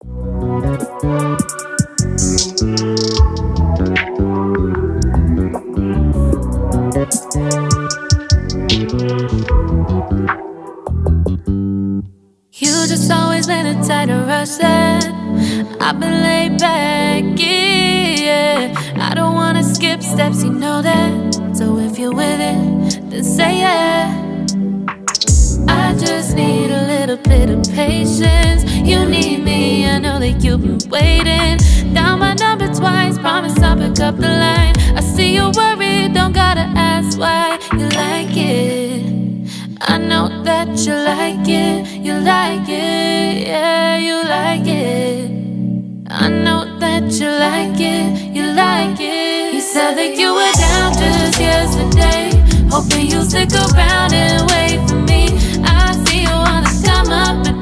You just always been a tighter rush that I've been laid back, yeah. I don't wanna skip steps, you know that. So if you're with it, then say yeah. I just need a little bit of patience. You need me, I know that you've been waiting. Down my number twice, promise I'll pick up the line. I see you worried, don't gotta ask why. You like it, I know that you like it. You like it, yeah, you like it. I know that you like it, you like it. You said that you were down just yesterday, hoping you'll stick around and wait for me. I see you wanna come up and